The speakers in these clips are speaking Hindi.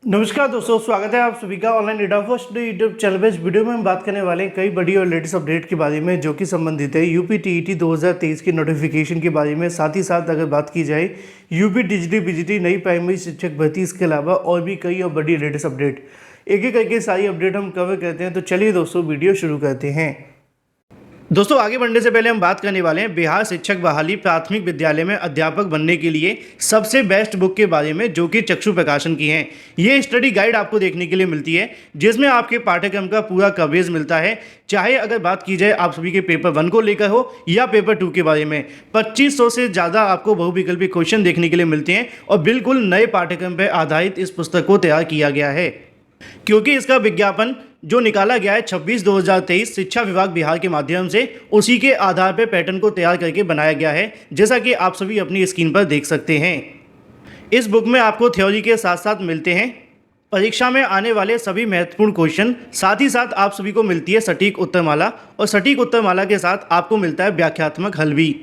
नमस्कार दोस्तों, स्वागत है आप सभी का online data first YouTube channel पे। इस वीडियो में हम बात करने वाले हैं कई बड़ी और लेटेस्ट अपडेट के बारे में जो कि संबंधित है यूपी टीईटी 2023 के नोटिफिकेशन के बारे में। साथ ही साथ अगर बात की जाए यूपी टीजीटी पीजीटी नई प्राइमरी शिक्षक भर्ती, इसके अलावा और भी कई और बड़ी लेटेस्ट अपडेट, एक एक करके सारी अपडेट हम कवर करते हैं। तो चलिए दोस्तों, वीडियो शुरू करते हैं। दोस्तों, आगे बढ़ने से पहले हम बात करने वाले हैं बिहार शिक्षक बहाली प्राथमिक विद्यालय में अध्यापक बनने के लिए सबसे बेस्ट बुक के बारे में, जो कि चक्षु प्रकाशन की है। ये स्टडी गाइड आपको देखने के लिए मिलती है जिसमें आपके पाठ्यक्रम का पूरा कवरेज मिलता है। चाहे अगर बात की जाए आप सभी के पेपर 1 को लेकर हो या पेपर 2 के बारे में, 2500 से ज़्यादा आपको बहुविकल्पी क्वेश्चन देखने के लिए मिलते हैं और बिल्कुल नए पाठ्यक्रम पर आधारित इस पुस्तक को तैयार किया गया है, क्योंकि इसका विज्ञापन जो निकाला गया है 26/2023 शिक्षा विभाग बिहार के माध्यम से, उसी के आधार पर पैटर्न को तैयार करके बनाया गया है, जैसा कि आप सभी अपनी स्क्रीन पर देख सकते हैं। इस बुक में आपको थ्योरी के साथ साथ मिलते हैं परीक्षा में आने वाले सभी महत्वपूर्ण क्वेश्चन, साथ ही साथ आप सभी को मिलती है सटीक उत्तरमाला, और सटीक उत्तरमाला के साथ आपको मिलता है व्याख्यात्मक हल भी।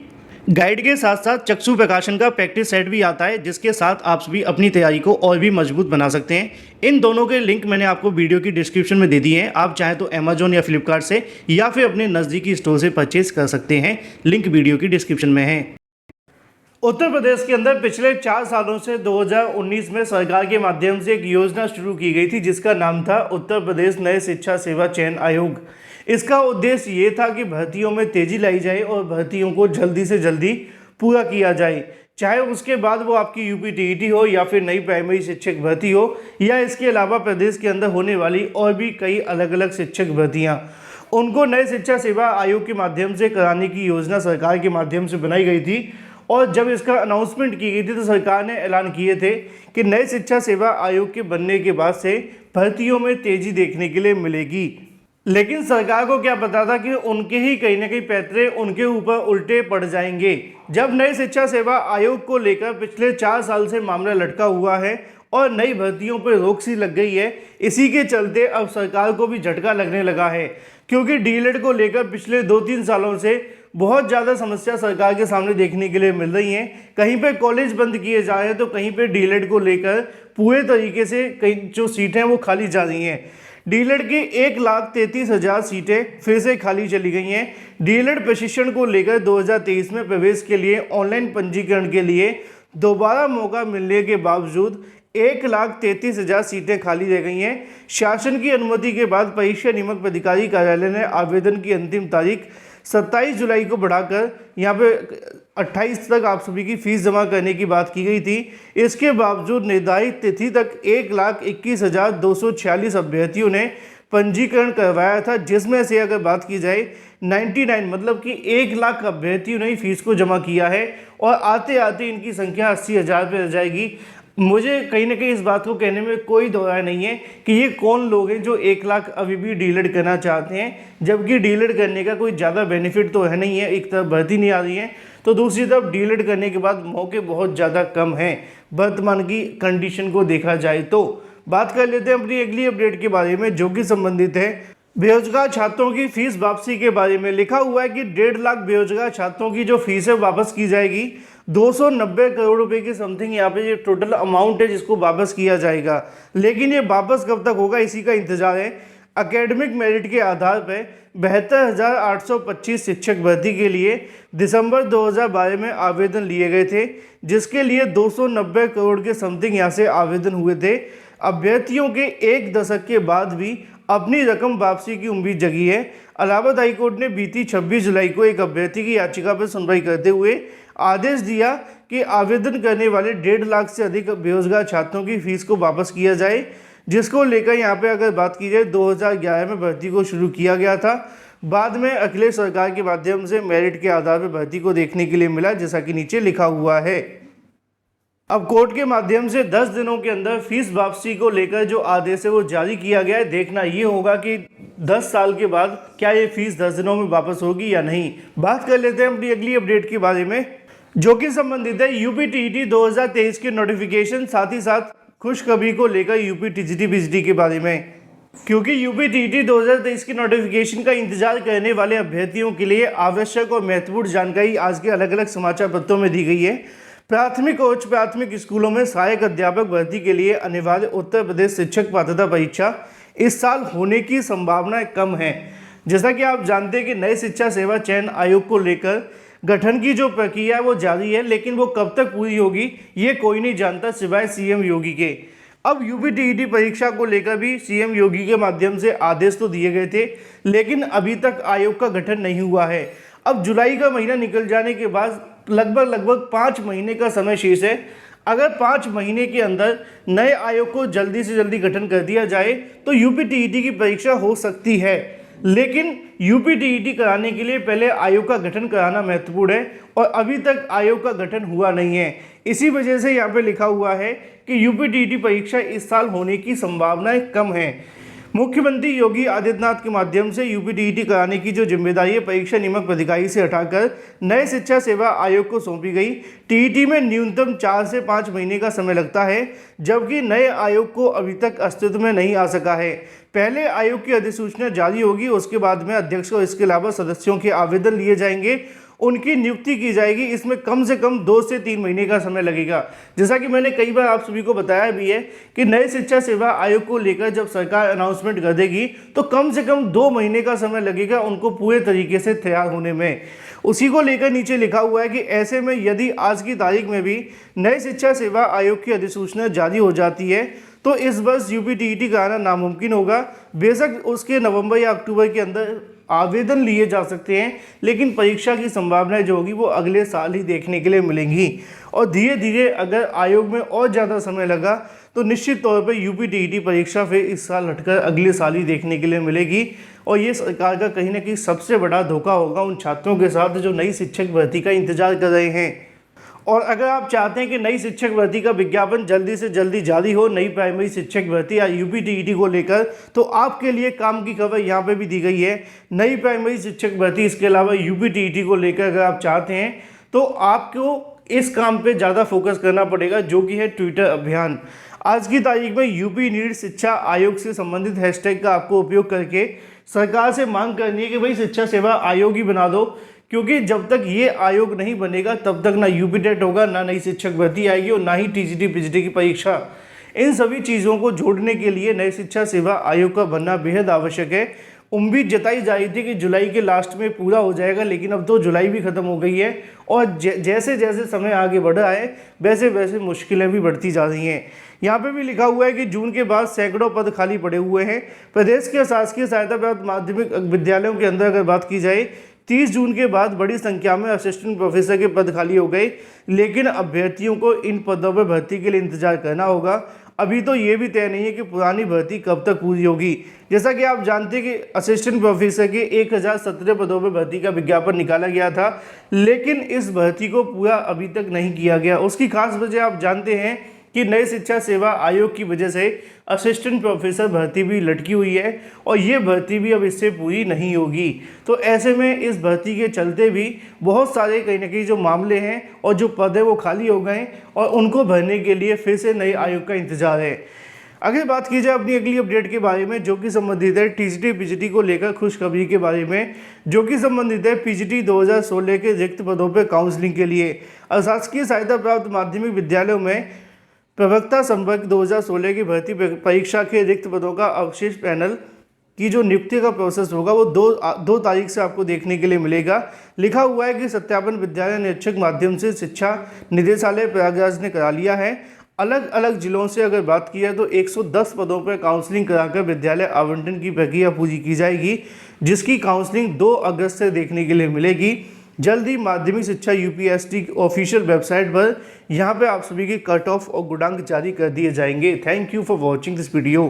गाइड के साथ साथ चक्षु प्रकाशन का प्रैक्टिस सेट भी आता है, जिसके साथ आप सभी अपनी तैयारी को और भी मजबूत बना सकते हैं। इन दोनों के लिंक मैंने आपको वीडियो की डिस्क्रिप्शन में दे दिए हैं। आप चाहें तो अमेजोन या फ्लिपकार्ट से या फिर अपने नज़दीकी स्टोर से परचेज कर सकते हैं, लिंक वीडियो की डिस्क्रिप्शन में है। उत्तर प्रदेश के अंदर पिछले 4 सालों से 2019 में सरकार के माध्यम से एक योजना शुरू की गई थी जिसका नाम था उत्तर प्रदेश नए शिक्षा सेवा चयन आयोग। इसका उद्देश्य ये था कि भर्तियों में तेजी लाई जाए और भर्तियों को जल्दी से जल्दी पूरा किया जाए, चाहे उसके बाद वो आपकी यूपी टीईटी हो या फिर नई प्राइमरी शिक्षक भर्ती हो या इसके अलावा प्रदेश के अंदर होने वाली और भी कई अलग अलग शिक्षक भर्तियाँ, उनको नए शिक्षा सेवा आयोग के माध्यम से कराने की योजना सरकार के माध्यम से बनाई गई थी। और जब इसका अनाउंसमेंट की गई थी तो सरकार ने ऐलान किए थे कि नए शिक्षा सेवा आयोग के बनने के बाद से भर्तियों में तेजी देखने के लिए मिलेगी। लेकिन सरकार को क्या पता था कि उनके ही कहीं ना कहीं पैतरे उनके ऊपर उल्टे पड़ जाएंगे। जब नई शिक्षा सेवा आयोग को लेकर पिछले 4 साल से मामला लटका हुआ है और नई भर्तियों पर रोक सी लग गई है, इसी के चलते अब सरकार को भी झटका लगने लगा है, क्योंकि डीएलएड को लेकर पिछले 2-3 सालों से बहुत ज़्यादा समस्या सरकार के सामने देखने के लिए मिल रही हैं। कहीं पे कॉलेज बंद किए जा रहे हैं तो कहीं पे डीएलएड को लेकर पूरे तरीके से कई जो सीटें वो खाली जा रही हैं। डीएलएड की 1,33,000 सीटें फिर से खाली चली गई हैं। डीएलएड प्रशिक्षण को लेकर 2023 में प्रवेश के लिए ऑनलाइन पंजीकरण के लिए दोबारा मौका मिलने के बावजूद 1,33,000 सीटें खाली रह गई हैं। शासन की अनुमति के बाद परीक्षा नियामक प्राधिकारी कार्यालय ने आवेदन की अंतिम तारीख 27 जुलाई को बढ़ाकर यहाँ पे 28 तक आप सभी की फीस जमा करने की बात की गई थी। इसके बावजूद निर्धारित तिथि तक 1,21,246 अभ्यर्थियों ने पंजीकरण करवाया था, जिसमें से अगर बात की जाए 99 मतलब कि 1 लाख अभ्यर्थियों ने ही फीस को जमा किया है और आते आते इनकी संख्या 80,000 पर रह जाएगी। मुझे कहीं ना कहीं इस बात को कहने में कोई दो राय नहीं है कि ये कौन लोग हैं जो 1 लाख अभी भी डीएलएड करना चाहते हैं, जबकि डीएलएड करने का कोई ज़्यादा बेनिफिट तो है नहीं है। एक तरफ भर्ती नहीं आ रही है तो दूसरी तरफ डीएलएड करने के बाद मौके बहुत ज़्यादा कम हैं वर्तमान की कंडीशन को देखा जाए तो। बात कर लेते हैं अपनी अगली अपडेट के बारे में, जो कि संबंधित है बेरोजगार छात्रों की फीस वापसी के बारे में। लिखा हुआ है कि 1.5 लाख बेरोजगार छात्रों की जो फीस है वापस की जाएगी। 290 करोड़ रुपए की समथिंग यहाँ पे ये टोटल अमाउंट है जिसको वापस किया जाएगा। लेकिन ये वापस कब तक होगा, इसी का इंतजार है। एकेडमिक मेरिट के आधार पर 72,825 शिक्षक भर्ती के लिए दिसंबर 2012 में आवेदन लिए गए थे, जिसके लिए 290 करोड़ के समथिंग यहाँ से आवेदन हुए थे। अभ्यर्थियों के 1 दशक के बाद भी अपनी रकम वापसी की उम्मीद जगी है। इलाहाबाद हाईकोर्ट ने बीती 26 जुलाई को एक अभ्यर्थी की याचिका पर सुनवाई करते हुए आदेश दिया कि आवेदन करने वाले 1.5 लाख से अधिक बेरोजगार छात्रों की फीस को वापस किया जाए, जिसको लेकर यहाँ पे अगर बात की जाए 2011 में भर्ती को शुरू किया गया था। बाद में अखिलेश सरकार के माध्यम से मेरिट के आधार पर भर्ती को देखने के लिए मिला, जैसा कि नीचे लिखा हुआ है। अब कोर्ट के माध्यम से 10 दिनों के अंदर फीस वापसी को लेकर जो आदेश है वो जारी किया गया है। देखना ये होगा कि 10 साल के बाद क्या ये फीस 10 दिनों में वापस होगी या नहीं। बात कर लेते हैं अपनी अगली अपडेट के बारे में, जो कि संबंधित है यूपी टीईटी 2023 के नोटिफिकेशन, साथ ही साथ खुशखबरी को लेकर यूपी टीजीटी पीजीटी के बारे में। क्योंकि यूपी टीईटी 2023 की नोटिफिकेशन का इंतजार करने वाले अभ्यर्थियों के लिए आवश्यक और महत्वपूर्ण जानकारी आज के अलग अलग समाचार पत्रों में दी गई है। प्राथमिक और उच्च प्राथमिक स्कूलों में सहायक अध्यापक भर्ती के लिए अनिवार्य उत्तर प्रदेश शिक्षक पात्रता परीक्षा इस साल होने की संभावना कम है। जैसा कि आप जानते हैं कि नए शिक्षा सेवा चयन आयोग को लेकर गठन की जो प्रक्रिया है वो जारी है, लेकिन वो कब तक पूरी होगी ये कोई नहीं जानता सिवाय सीएम योगी के। अब यूपीटीईटी परीक्षा को लेकर भी सीएम योगी के माध्यम से आदेश तो दिए गए थे, लेकिन अभी तक आयोग का गठन नहीं हुआ है। अब जुलाई का महीना निकल जाने के बाद लगभग 5 महीने का समय शेष है। अगर 5 महीने के अंदर नए आयोग को जल्दी से जल्दी गठन कर दिया जाए तो यूपीटीईटी की परीक्षा हो सकती है, लेकिन यूपीटीईटी कराने के लिए पहले आयोग का गठन कराना महत्वपूर्ण है और अभी तक आयोग का गठन हुआ नहीं है। इसी वजह से यहाँ पे लिखा हुआ है कि यूपीटीईटी परीक्षा इस साल होने की संभावनाएं कम है। मुख्यमंत्री योगी आदित्यनाथ के माध्यम से यूपीटीईटी कराने की जो जिम्मेदारी है परीक्षा नियामक प्राधिकारी से हटाकर नए शिक्षा सेवा आयोग को सौंपी गई। टीईटी में न्यूनतम 4 से 5 महीने का समय लगता है, जबकि नए आयोग को अभी तक अस्तित्व में नहीं आ सका है। पहले आयोग की अधिसूचना जारी होगी, उसके बाद में अध्यक्ष और इसके अलावा सदस्यों के आवेदन लिए जाएंगे, उनकी नियुक्ति की जाएगी। इसमें कम से कम 2 से 3 महीने का समय लगेगा। जैसा कि मैंने कई बार आप सभी को बताया भी है कि नए शिक्षा सेवा आयोग को लेकर जब सरकार अनाउंसमेंट कर देगी तो कम से कम 2 महीने का समय लगेगा उनको पूरे तरीके से तैयार होने में। उसी को लेकर नीचे लिखा हुआ है कि ऐसे में यदि आज की तारीख में भी नए शिक्षा सेवा आयोग की अधिसूचना जारी हो जाती है तो इस वर्ष यूपीटीईटी कराना नामुमकिन होगा। बेशक उसके नवंबर या अक्टूबर के अंदर आवेदन लिए जा सकते हैं, लेकिन परीक्षा की संभावनाएं जो होगी वो अगले साल ही देखने के लिए मिलेंगी। और धीरे धीरे अगर आयोग में और ज़्यादा समय लगा तो निश्चित तौर पर यूपीटीईटी परीक्षा फिर इस साल हटकर अगले साल ही देखने के लिए मिलेगी। और ये सरकार का कहीं ना कहीं सबसे बड़ा धोखा होगा उन छात्रों के साथ जो नई शिक्षक भर्ती का इंतजार कर रहे हैं। और अगर आप चाहते हैं कि नई शिक्षक भर्ती का विज्ञापन जल्दी से जल्दी जारी हो नई प्राइमरी शिक्षक भर्ती या यूपीटीईटी को लेकर, तो आपके लिए काम की खबर यहाँ पे भी दी गई है। नई प्राइमरी शिक्षक भर्ती इसके अलावा यूपीटीईटी को लेकर अगर आप चाहते हैं तो आपको इस काम पे ज़्यादा फोकस करना पड़ेगा, जो कि है ट्विटर अभियान। आज की तारीख में यूपी नीड शिक्षा आयोग से संबंधित हैशटैग का आपको उपयोग करके सरकार से मांग करनी है कि भाई शिक्षा सेवा आयोग ही बना दो, क्योंकि जब तक ये आयोग नहीं बनेगा तब तक ना यूपी टेट होगा, ना नई शिक्षक भर्ती आएगी और ना ही टीजीटी पीजीटी की परीक्षा। इन सभी चीज़ों को जोड़ने के लिए नई शिक्षा सेवा आयोग का बनना बेहद आवश्यक है। उम्मीद जताई जा रही थी कि जुलाई के लास्ट में पूरा हो जाएगा, लेकिन अब तो जुलाई भी ख़त्म हो गई है और जैसे जैसे समय आगे बढ़ रहा है वैसे वैसे मुश्किलें भी बढ़ती जा रही हैं। यहाँ पे भी लिखा हुआ है कि जून के बाद सैकड़ों पद खाली पड़े हुए हैं। प्रदेश के शासकीय सहायता प्राप्त माध्यमिक विद्यालयों के अंदर अगर बात की जाए 30 जून के बाद बड़ी संख्या में असिस्टेंट प्रोफेसर के पद खाली हो गए, लेकिन अभ्यर्थियों को इन पदों पर भर्ती के लिए इंतजार करना होगा। अभी तो ये भी तय नहीं है कि पुरानी भर्ती कब तक पूरी होगी। जैसा कि आप जानते हैं कि असिस्टेंट प्रोफेसर के 1017 पदों पर भर्ती का विज्ञापन निकाला गया था, लेकिन इस भर्ती को पूरा अभी तक नहीं किया गया। उसकी खास वजह आप जानते हैं कि नए शिक्षा सेवा आयोग की वजह से असिस्टेंट प्रोफेसर भर्ती भी लटकी हुई है और ये भर्ती भी अब इससे पूरी नहीं होगी। तो ऐसे में इस भर्ती के चलते भी बहुत सारे कहीं ना कहीं जो मामले हैं और जो पद है वो खाली हो गए और उनको भरने के लिए फिर से नए आयोग का इंतजार है। अगर बात की जाए अपनी अगली अपडेट के बारे में, जो कि संबंधित है टीजीटी पीजीटी को लेकर खुशखबरी के बारे में, जो कि संबंधित है पीजीटी 2016 के रिक्त पदों पर काउंसलिंग के लिए अशासकीय सहायता प्राप्त माध्यमिक विद्यालयों में प्रवक्ता संवर्ग 2016 की भर्ती परीक्षा के रिक्त पदों का अवशेष पैनल की जो नियुक्ति का प्रोसेस होगा वो 2 तारीख से आपको देखने के लिए मिलेगा। लिखा हुआ है कि सत्यापन विद्यालय निरीक्षक माध्यम से शिक्षा निदेशालय प्रयागराज ने करा लिया है। अलग अलग जिलों से अगर बात की जाए तो 110 पदों पर काउंसलिंग कराकर विद्यालय आवंटन की प्रक्रिया पूरी की जाएगी, जिसकी काउंसलिंग 2 अगस्त से देखने के लिए मिलेगी। जल्द ही माध्यमिक शिक्षा यूपीएससी ऑफिशियल वेबसाइट पर यहाँ पे आप सभी के कट ऑफ और गुणांक जारी कर दिए जाएंगे। Thank you for watching this video.